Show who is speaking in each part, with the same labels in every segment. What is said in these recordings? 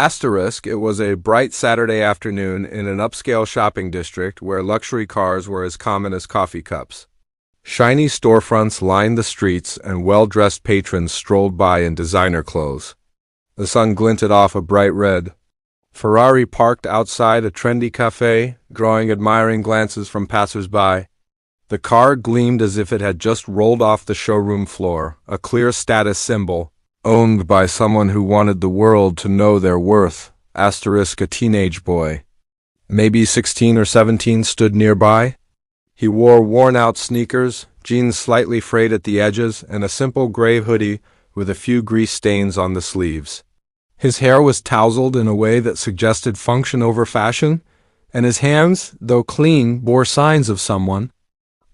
Speaker 1: Asterisk, it was a bright Saturday afternoon in an upscale shopping district where luxury cars were as common as coffee cups. Shiny storefronts lined the streets and well-dressed patrons strolled by in designer clothes. The sun glinted off a bright red. Ferrari parked outside a trendy cafe, drawing admiring glances from passers-by. The car gleamed as if it had just rolled off the showroom floor, a clear status symbol, owned by someone who wanted the world to know their worth. Asterisk, a teenage boy, maybe 16 or 17, stood nearby. He wore worn-out sneakers, jeans slightly frayed at the edges, and a simple gray hoodie with a few grease stains on the sleeves. His hair was tousled in a way that suggested function over fashion, and his hands, though clean, bore signs of someone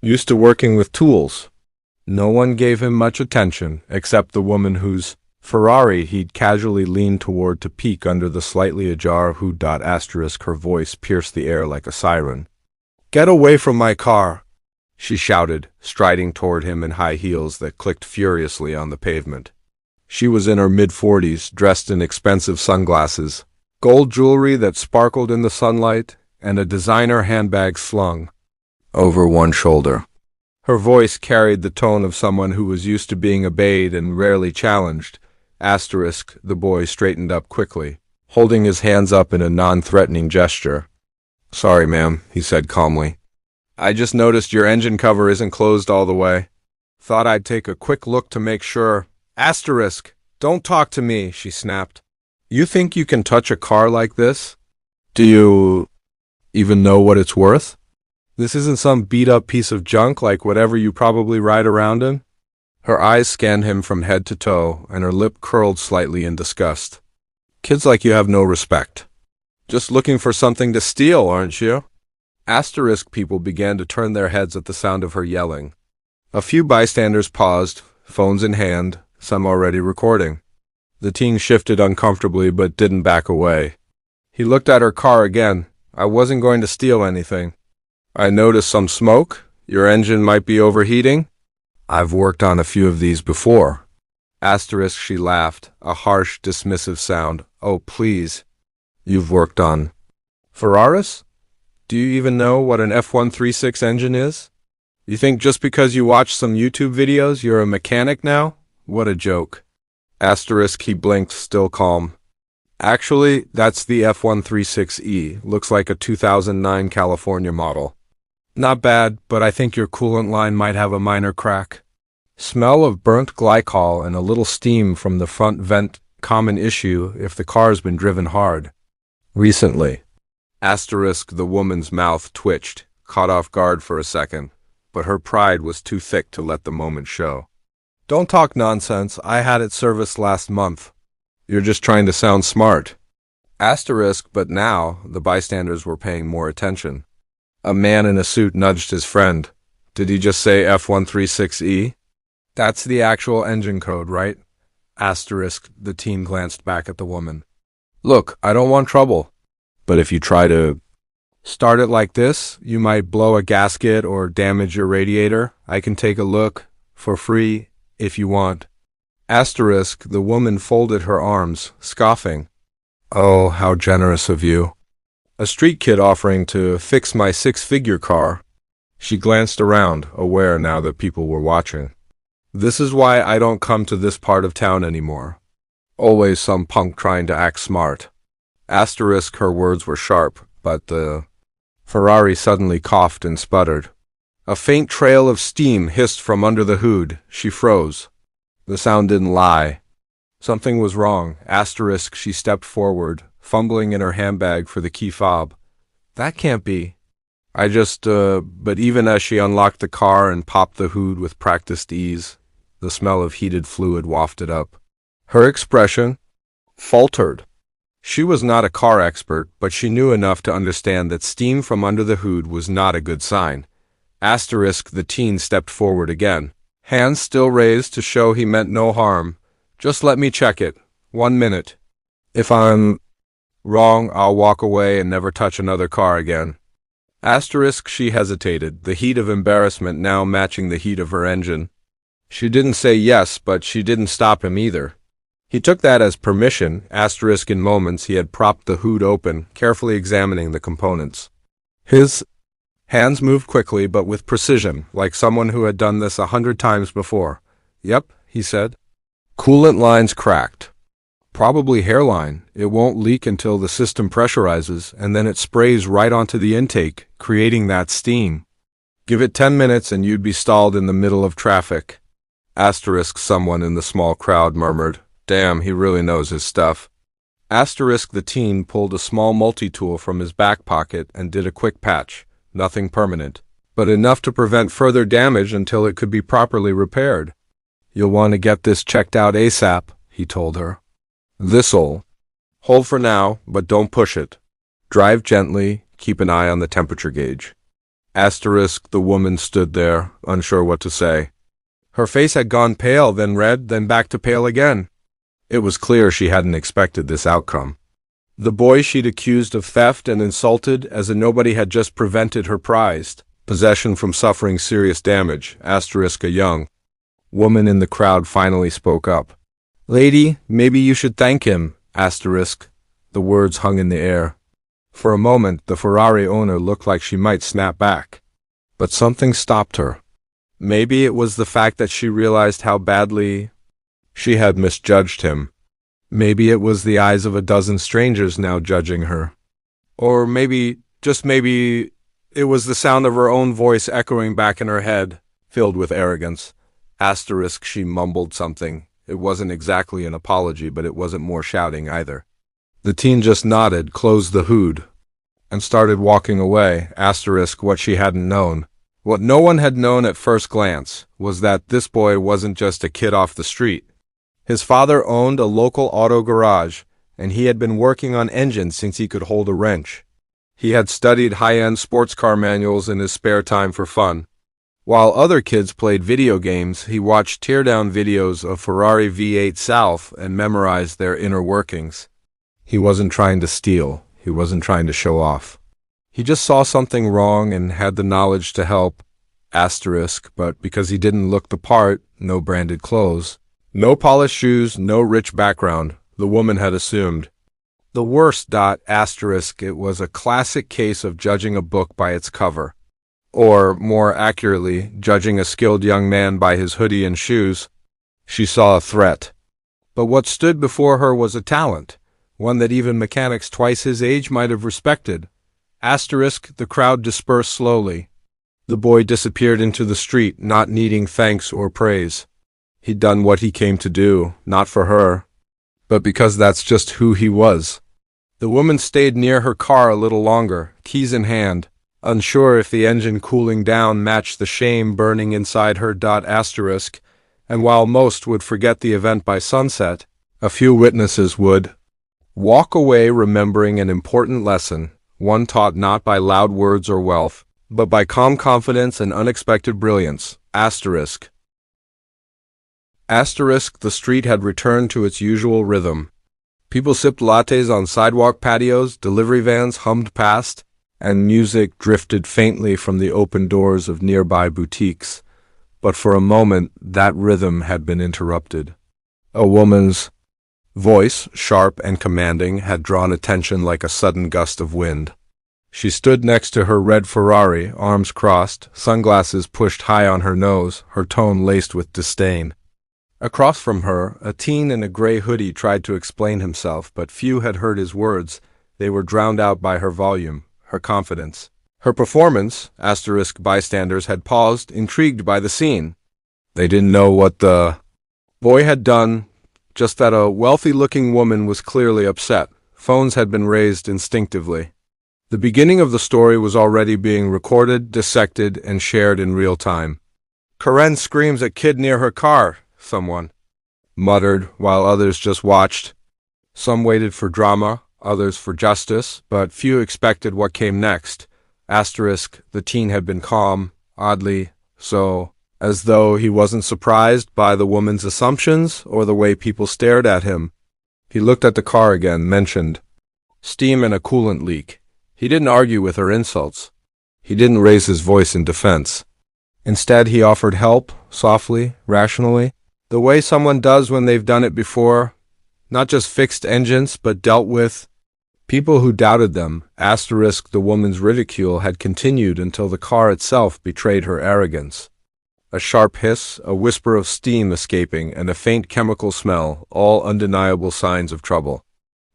Speaker 1: used to working with tools. No one gave him much attention, except the woman whose Ferrari he'd casually leaned toward to peek under the slightly ajar hood. Asterisk, her voice pierced the air like a siren. "Get away from my car," she shouted, striding toward him in high heels that clicked furiously on the pavement. She was in her mid-40s, dressed in expensive sunglasses, gold jewelry that sparkled in the sunlight, and a designer handbag slung over one shoulder. Her voice carried the tone of someone who was used to being obeyed and rarely challenged. Asterisk, the boy straightened up quickly, holding his hands up in a non-threatening gesture. "Sorry, ma'am," he said calmly. "I just noticed your engine cover isn't closed all the way. Thought I'd take a quick look to make sure." "Asterisk, don't talk to me," she snapped. "You think you can touch a car like this? Do you even know what it's worth? This isn't some beat-up piece of junk like whatever you probably ride around in." Her eyes scanned him from head to toe, and her lip curled slightly in disgust. "Kids like you have no respect. Just looking for something to steal, aren't you?" Asterisk people began to turn their heads at the sound of her yelling. A few bystanders paused, phones in hand, some already recording. The teen shifted uncomfortably but didn't back away. He looked at her car again. "I wasn't going to steal anything. I noticed some smoke. Your engine might be overheating. I've worked on a few of these before." Asterisk, she laughed, a harsh, dismissive sound. "Oh, please. You've worked on Ferraris? Do you even know what an F136 engine is? You think just because you watch some YouTube videos you're a mechanic now? What a joke." Asterisk, he blinked, still calm. "Actually, that's the F136E. Looks like a 2009 California model. Not bad, but I think your coolant line might have a minor crack. Smell of burnt glycol and a little steam from the front vent. Common issue if the car's been driven hard recently." Asterisk, the woman's mouth twitched, caught off guard for a second, but her pride was too thick to let the moment show. "Don't talk nonsense. I had it serviced last month. You're just trying to sound smart." Asterisk, but now the bystanders were paying more attention. A man in a suit nudged his friend. "Did he just say F136E? That's the actual engine code, right?" Asterisk, the teen glanced back at the woman. "Look, I don't want trouble, but if you try to start it like this, you might blow a gasket or damage your radiator. I can take a look, for free, if you want." Asterisk, the woman folded her arms, scoffing. "Oh, how generous of you. A street kid offering to fix my six-figure car." She glanced around, aware now that people were watching. "This is why I don't come to this part of town anymore. Always some punk trying to act smart." Asterisk, her words were sharp, but the Ferrari suddenly coughed and sputtered. A faint trail of steam hissed from under the hood. She froze. The sound didn't lie. Something was wrong. Asterisk, she stepped forward, fumbling in her handbag for the key fob. "That can't be. But even as she unlocked the car and popped the hood with practiced ease, the smell of heated fluid wafted up. Her expression faltered. She was not a car expert, but she knew enough to understand that steam from under the hood was not a good sign. Asterisk, the teen stepped forward again, hands still raised to show he meant no harm. "Just let me check it. 1 minute. If I'm wrong, I'll walk away and never touch another car again." Asterisk, she hesitated, the heat of embarrassment now matching the heat of her engine. She didn't say yes, but she didn't stop him either. He took that as permission. Asterisk in moments he had propped the hood open, carefully examining the components. His hands moved quickly but with precision, like someone who had done this 100 times before. "Yep," he said. "Coolant lines cracked. Probably hairline. It won't leak until the system pressurizes, and then it sprays right onto the intake, creating that steam. Give it 10 minutes and you'd be stalled in the middle of traffic." Asterisk someone in the small crowd murmured, "Damn, he really knows his stuff." Asterisk the teen pulled a small multi-tool from his back pocket and did a quick patch. Nothing permanent, but enough to prevent further damage until it could be properly repaired. "You'll want to get this checked out ASAP," he told her. "This'll hold for now, but don't push it. Drive gently, keep an eye on the temperature gauge." Asterisk the woman stood there, unsure what to say. Her face had gone pale, then red, then back to pale again. It was clear she hadn't expected this outcome. The boy she'd accused of theft and insulted as a nobody had just prevented her prized possession from suffering serious damage. Asterisk a young woman in the crowd finally spoke up. "Lady, maybe you should thank him." Asterisk. The words hung in the air. For a moment, the Ferrari owner looked like she might snap back. But something stopped her. Maybe it was the fact that she realized how badly she had misjudged him. Maybe it was the eyes of a dozen strangers now judging her. Or maybe, just maybe, it was the sound of her own voice echoing back in her head, filled with arrogance. Asterisk she mumbled something. It wasn't exactly an apology, but it wasn't more shouting either. The teen just nodded, closed the hood, and started walking away. Asterisk what she hadn't known. What no one had known at first glance was that this boy wasn't just a kid off the street. His father owned a local auto garage, and he had been working on engines since he could hold a wrench. He had studied high-end sports car manuals in his spare time for fun. While other kids played video games, he watched teardown videos of Ferrari V8 South and memorized their inner workings. He wasn't trying to steal. He wasn't trying to show off. He just saw something wrong and had the knowledge to help. Asterisk, but because he didn't look the part, no branded clothes, no polished shoes, no rich background, the woman had assumed. The worst. Asterisk, it was a classic case of judging a book by its cover. Or, more accurately, judging a skilled young man by his hoodie and shoes. She saw a threat. But what stood before her was a talent, one that even mechanics twice his age might have respected. Asterisk, the crowd dispersed slowly. The boy disappeared into the street, not needing thanks or praise. He'd done what he came to do, not for her, but because that's just who he was. The woman stayed near her car a little longer, keys in hand, unsure if the engine cooling down matched the shame burning inside her. Asterisk, and while most would forget the event by sunset, a few witnesses would walk away remembering an important lesson, one taught not by loud words or wealth, but by calm confidence and unexpected brilliance. Asterisk. Asterisk, the street had returned to its usual rhythm. People sipped lattes on sidewalk patios, delivery vans hummed past, and music drifted faintly from the open doors of nearby boutiques. But for a moment, that rhythm had been interrupted. A woman's voice, sharp and commanding, had drawn attention like a sudden gust of wind. She stood next to her red Ferrari, arms crossed, sunglasses pushed high on her nose, her tone laced with disdain. Across from her, a teen in a gray hoodie tried to explain himself, but few had heard his words. They were drowned out by her volume, her confidence. Her performance. Asterisk bystanders had paused, intrigued by the scene. They didn't know what the boy had done, just that a wealthy-looking woman was clearly upset. Phones had been raised instinctively. The beginning of the story was already being recorded, dissected, and shared in real time. "Karen screams at kid near her car," someone muttered, while others just watched. Some waited for drama, others for justice, but few expected what came next. Asterisk, the teen had been calm, oddly so, as though he wasn't surprised by the woman's assumptions or the way people stared at him. He looked at the car again, mentioned steam and a coolant leak. He didn't argue with her insults. He didn't raise his voice in defense. Instead, he offered help, softly, rationally, the way someone does when they've done it before. Not just fixed engines, but dealt with people who doubted them. Asterisk, the woman's ridicule had continued until the car itself betrayed her arrogance. A sharp hiss, a whisper of steam escaping, and a faint chemical smell, all undeniable signs of trouble.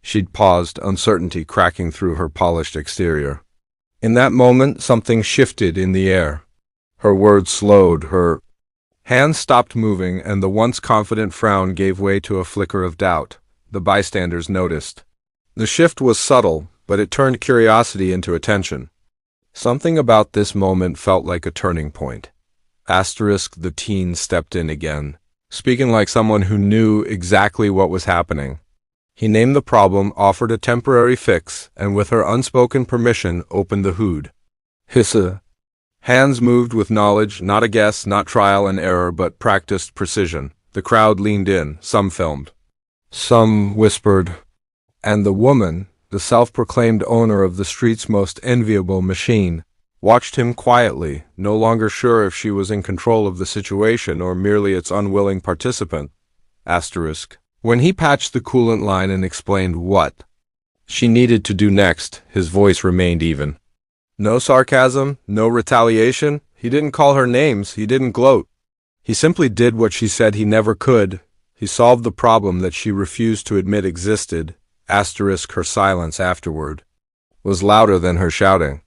Speaker 1: She'd paused, uncertainty cracking through her polished exterior. In that moment, something shifted in the air. Her words slowed, her hands stopped moving, and the once confident frown gave way to a flicker of doubt. The bystanders noticed. The shift was subtle, but it turned curiosity into attention. Something about this moment felt like a turning point. Asterisk, the teen stepped in again, speaking like someone who knew exactly what was happening. He named the problem, offered a temporary fix, and with her unspoken permission, opened the hood. Hissa. Hands moved with knowledge, not a guess, not trial and error, but practiced precision. The crowd leaned in, some filmed. Some whispered. And the woman, the self-proclaimed owner of the street's most enviable machine, watched him quietly, no longer sure if she was in control of the situation or merely its unwilling participant. Asterisk. When he patched the coolant line and explained what she needed to do next, his voice remained even. No sarcasm, no retaliation. He didn't call her names, he didn't gloat. He simply did what she said he never could. He solved the problem that she refused to admit existed. Asterisk, her silence afterward was louder than her shouting.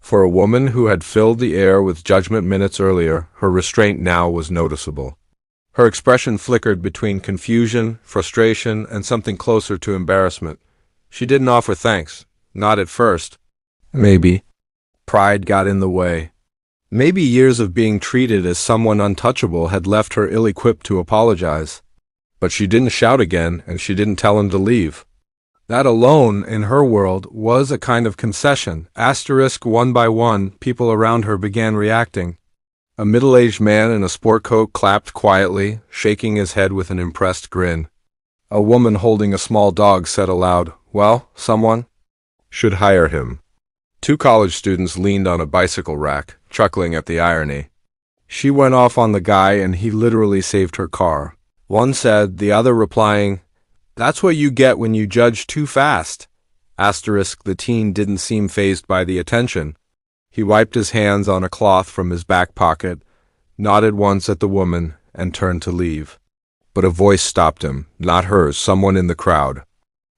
Speaker 1: For a woman who had filled the air with judgment minutes earlier, her restraint now was noticeable. Her expression flickered between confusion, frustration, and something closer to embarrassment. She didn't offer thanks, not at first. Maybe pride got in the way. Maybe years of being treated as someone untouchable had left her ill-equipped to apologize. But she didn't shout again, and she didn't tell him to leave. That alone, in her world, was a kind of concession. Asterisk, one by one, people around her began reacting. A middle-aged man in a sport coat clapped quietly, shaking his head with an impressed grin. A woman holding a small dog said aloud, "Well, someone should hire him." Two college students leaned on a bicycle rack, chuckling at the irony. She went off on the guy and he literally saved her car. One said, the other replying, "That's what you get when you judge too fast." Asterisk, the teen didn't seem fazed by the attention. He wiped his hands on a cloth from his back pocket, nodded once at the woman, and turned to leave. But a voice stopped him, not hers, someone in the crowd.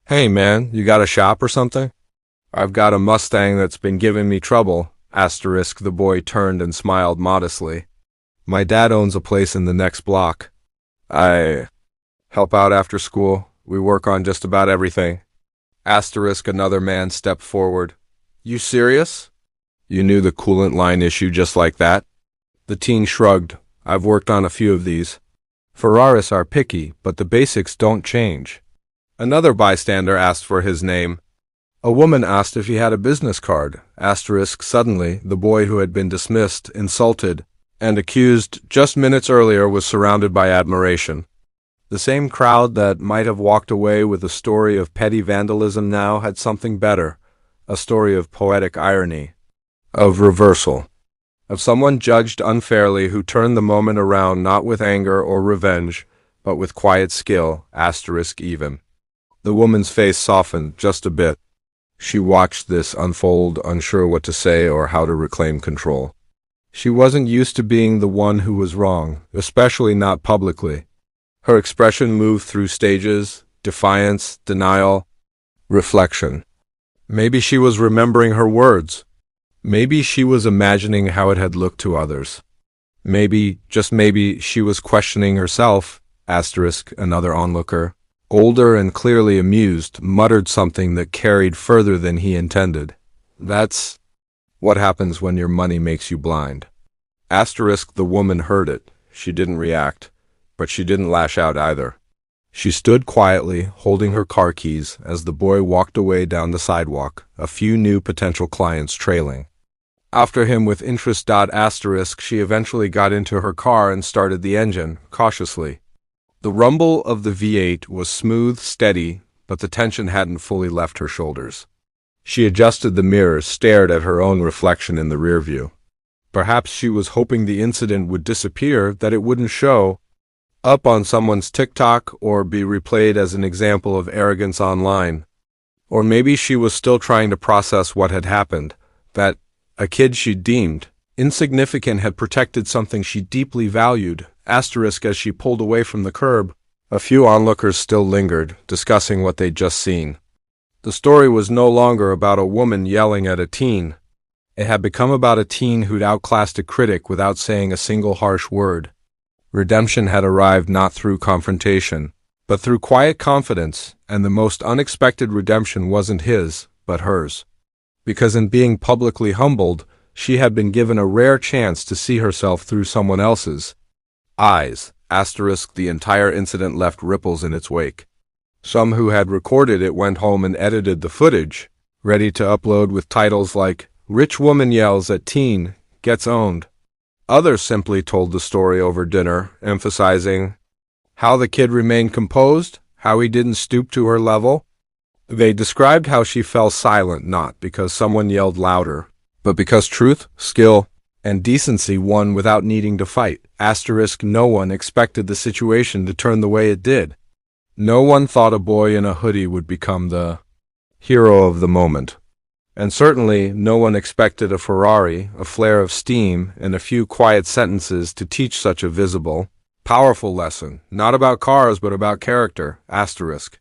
Speaker 1: "Hey man, you got a shop or something?" "I've got a Mustang that's been giving me trouble." Asterisk, the boy turned and smiled modestly. "My dad owns a place in the next block. I help out after school. We work on just about everything." Asterisk, another man stepped forward. "You serious? You knew the coolant line issue just like that?" The teen shrugged. "I've worked on a few of these. Ferraris are picky, but the basics don't change." Another bystander asked for his name. A woman asked if he had a business card. Asterisk, suddenly, the boy who had been dismissed, insulted, and accused just minutes earlier was surrounded by admiration. The same crowd that might have walked away with a story of petty vandalism now had something better, a story of poetic irony, of reversal, of someone judged unfairly who turned the moment around not with anger or revenge, but with quiet skill, asterisk even. The woman's face softened just a bit. She watched this unfold, unsure what to say or how to reclaim control. She wasn't used to being the one who was wrong, especially not publicly. Her expression moved through stages, defiance, denial, reflection. Maybe she was remembering her words. Maybe she was imagining how it had looked to others. Maybe, just maybe, she was questioning herself. Asterisk, another onlooker, older and clearly amused, muttered something that carried further than he intended. "That's what happens when your money makes you blind." Asterisk, the woman heard it. She didn't react, but she didn't lash out either. She stood quietly, holding her car keys, as the boy walked away down the sidewalk, a few new potential clients trailing after him with interest. Asterisk, she eventually got into her car and started the engine, cautiously. The rumble of the V8 was smooth, steady, but the tension hadn't fully left her shoulders. She adjusted the mirrors, stared at her own reflection in the rearview. Perhaps she was hoping the incident would disappear, that it wouldn't show. up on someone's TikTok or be replayed as an example of arrogance online. Or maybe she was still trying to process what had happened, that a kid she deemed insignificant had protected something she deeply valued. Asterisk as she pulled away from the curb, a few onlookers still lingered, discussing what they'd just seen. The story was no longer about a woman yelling at a teen. It had become about a teen who'd outclassed a critic without saying a single harsh word. Redemption had arrived not through confrontation, but through quiet confidence, and the most unexpected redemption wasn't his, but hers. Because in being publicly humbled, she had been given a rare chance to see herself through someone else's eyes. Asterisk the entire incident left ripples in its wake. Some who had recorded it went home and edited the footage, ready to upload with titles like, "Rich Woman Yells at Teen, Gets Owned." Others simply told the story over dinner, emphasizing how the kid remained composed, how he didn't stoop to her level. They described how she fell silent not because someone yelled louder, but because truth, skill, and decency won without needing to fight. Asterisk no one expected the situation to turn the way it did. No one thought a boy in a hoodie would become the hero of the moment. And certainly no one expected a Ferrari, a flare of steam, and a few quiet sentences to teach such a visible, powerful lesson, not about cars but about character. Asterisk.